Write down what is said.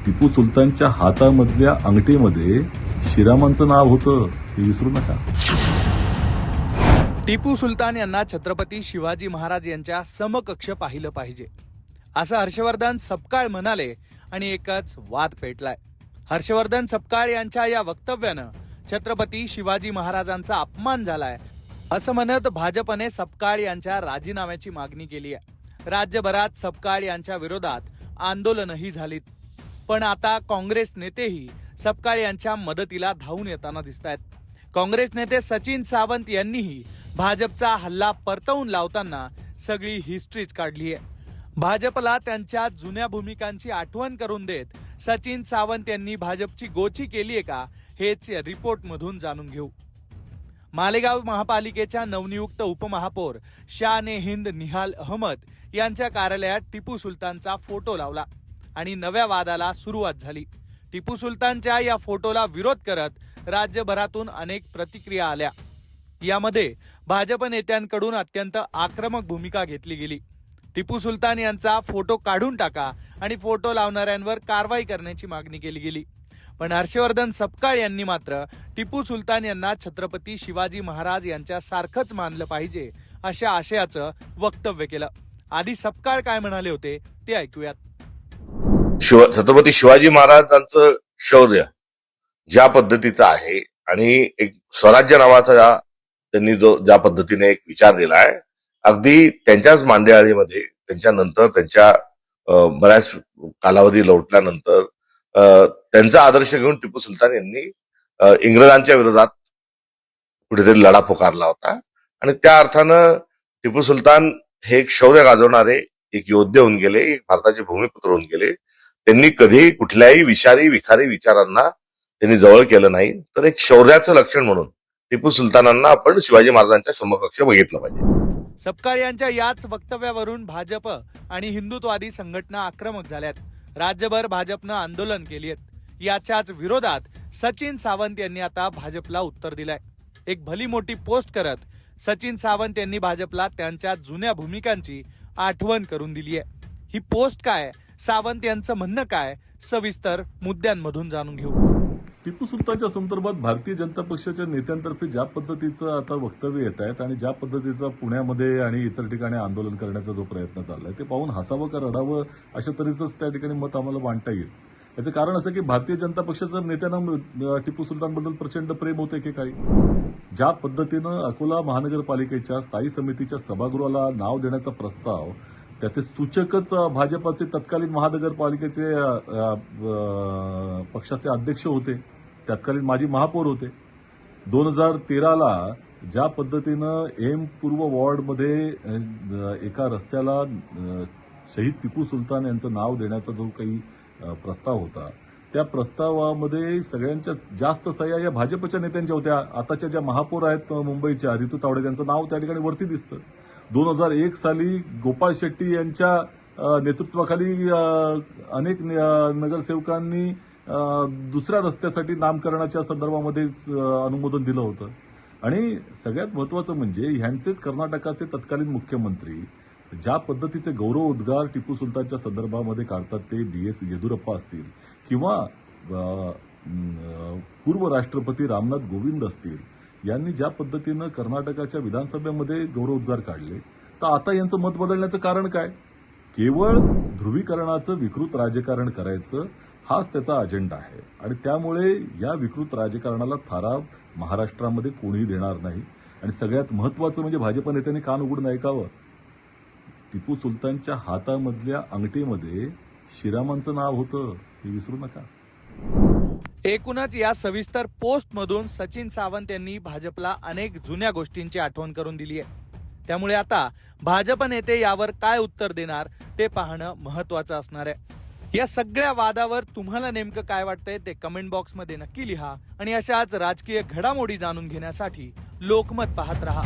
टिपू सुलतानच्या हातामधल्या अंगठीमध्ये शिरामांचं नाव होतं, हे विसरू नका. टिपू सुलतान यांना छत्रपती शिवाजी महाराज यांच्या समकक्ष पाहिलं पाहिजे असं हर्षवर्धन सपकाळ म्हणाले आणि एकच वाद पेटलाय. हर्षवर्धन सपकाळ यांच्या या वक्तव्यानं छत्रपती शिवाजी महाराजांचा अपमान झालाय असं म्हणत भाजपने सपकाळ यांच्या राजीनाम्याची मागणी केली आहे. राज्यभरात सपकाळ यांच्या विरोधात आंदोलनही झालीत. पण आता काँग्रेस नेतेही सपकाळ यांच्या मदतीला धावून येताना दिसत आहेत. काँग्रेस नेते सचिन सावंत यांनीही भाजपचा हल्ला परतवून लावताना सगळी हिस्ट्रीच काढली आहे. भाजपला त्यांच्या जुन्या भूमिकांची आठवण करून देत सचिन सावंत यांनी भाजपची गोची केली आहे का, हेच या रिपोर्टमधून जाणून घेऊ. मालेगाव महापालिकेच्या नवनियुक्त उपमहापौर शान-ए-हिंद निहाल अहमद यांच्या कार्यालयात टिपू सुलतानचा फोटो लावला आणि नव्या वादाला सुरुवात झाली. टिपू सुलतानच्या या फोटोला विरोध करत राज्यभरातून अनेक प्रतिक्रिया आल्या. यामध्ये भाजप नेत्यांकडून अत्यंत आक्रमक भूमिका घेतली गेली. टिपू सुलतान यांचा फोटो काढून टाका आणि फोटो लावणाऱ्यांवर कारवाई करण्याची मागणी केली गेली. पण हर्षवर्धन सपकाळ यांनी मात्र टिपू सुलतान यांना छत्रपती शिवाजी महाराज यांच्या सारखंच मानलं पाहिजे अशा आशयाचं वक्तव्य केलं. आधी सपकाळ काय म्हणाले होते ते ऐकूयात. छत्रपती शिवाजी महाराजांचं शौर्य ज्या पद्धतीचं आहे आणि एक स्वराज्य नावाचा त्यांनी जो ज्या पद्धतीने एक विचार दिला आहे, अगदी त्यांच्याच मांडेआळीमध्ये त्यांच्यानंतर त्यांच्या बऱ्याच कालावधी लोटल्यानंतर त्यांचा आदर्श घेऊन टिपू सुलतान यांनी इंग्रजांच्या विरोधात कुठेतरी लढा पुकारला होता. आणि त्या अर्थानं टिपू सुलतान हे एक शौर्य गाजवणारे एक योद्धे होऊन गेले, एक भारताचे भूमिपुत्र होऊन गेले. त्यांनी कधीही कुठल्याही विखारी विचारांना त्यांनी जवळ केलं नाही. तर एक शौर्याचं लक्षण म्हणून टिपू सुलतानांना आपण शिवाजी महाराजांच्या समकक्ष बघितलं पाहिजे. सपकाळ यांच्या याच वक्तव्यावरून भाजप आणि हिंदुत्ववादी संघटना आक्रमक झाल्यात. राज्यभर भाजपनं आंदोलन केली आहेत. याच्याच विरोधात सचिन सावंत यांनी आता भाजपला उत्तर दिलंय. एक भली मोठी पोस्ट करत सचिन सावंत यांनी भाजपला त्यांच्या जुन्या भूमिकांची आठवण करून दिली आहे. ही पोस्ट काय, सावंत यांचं म्हणणं काय, सविस्तर मुद्द्यांमधून जाणून घेऊ. टिपू सुलतानच्या संदर्भात भारतीय जनता पक्षाच्या नेत्यांतर्फे ज्या पद्धतीचं आता वक्तव्य येत आहेत आणि ज्या पद्धतीचा पुण्यामध्ये आणि इतर ठिकाणी आंदोलन करण्याचा जो प्रयत्न चाललाय ते पाहून हसावं का रडावं अशा तऱ्हेचंच त्या ठिकाणी मत आम्हाला मांडता येईल. याचं कारण असं की भारतीय जनता पक्षाच्या नेत्यांना टिपू सुलतानबद्दल प्रचंड प्रेम होतं एकेकाळी. ज्या पद्धतीनं अकोला महानगरपालिकेच्या स्थायी समितीच्या सभागृहाला नाव देण्याचा प्रस्ताव, त्याचे सूचकच भाजपाचे तत्कालीन महानगरपालिकेचे पक्षाचे अध्यक्ष होते, तत्कालीन माजी महापौर होते. 2013ला ज्या पद्धतीनं एम पूर्व वॉर्डमध्ये एका रस्त्याला शहीद टिपू सुलतान यांचं नाव देण्याचा जो काही प्रस्ताव होता, त्या प्रस्तावामध्ये सगळ्यांच्या जास्त सह्या या भाजपच्या नेत्यांच्या होत्या. आताच्या ज्या महापौर आहेत मुंबईच्या, रितू तावडे, त्यांचं नाव त्या ठिकाणी वरती दिसतं. 2001 साली गोपाळ शेट्टी यांच्या नेतृत्वाखाली अनेक नगरसेवकांनी दुसऱ्या रस्त्यासाठी नामकरणाच्या संदर्भामध्ये अनुमोदन दिलं होतं. आणि सगळ्यात महत्वाचं म्हणजे ह्यांचेच कर्नाटकाचे तत्कालीन मुख्यमंत्री ज्या पद्धतीचे गौरव उद्गार टिपू सुलतानच्या संदर्भामध्ये काढतात, ते BS येदुरप्पा असतील किंवा पूर्व राष्ट्रपती रामनाथ कोविंद असतील, यांनी ज्या पद्धतीनं कर्नाटकाच्या विधानसभेमध्ये गौरव उद्गार काढले, तर आता यांचं मत बदलण्याचं कारण काय? केवळ ध्रुवीकरणाचं विकृत राजकारण करायचं हाच त्याचा अजेंडा आहे. आणि त्यामुळे या विकृत राजकारणाला थारा महाराष्ट्रामध्ये कोणीही देणार नाही. आणि सगळ्यात महत्वाचं म्हणजे भाजप नेत्यांनी कान उघडून ऐकावं. टिपू सुलतानच्या हातामधल्या अंगठीमध्ये शिरामांचं नाव होतं, हे विसरू नका. एकूणच या सविस्तर पोस्टमधून सचिन सावंत यांनी भाजपला अनेक जुन्या गोष्टींची आठवण करून दिली आहे. त्यामुळे आता भाजप नेते यावर काय उत्तर देणार ते पाहणं महत्वाचं असणार आहे. या सगळ्या वादावर तुम्हाला नेमकं काय वाटतंय ते कमेंट बॉक्समध्ये नक्की लिहा आणि अशाच राजकीय घडामोडी जाणून घेण्यासाठी लोकमत पाहत रहा.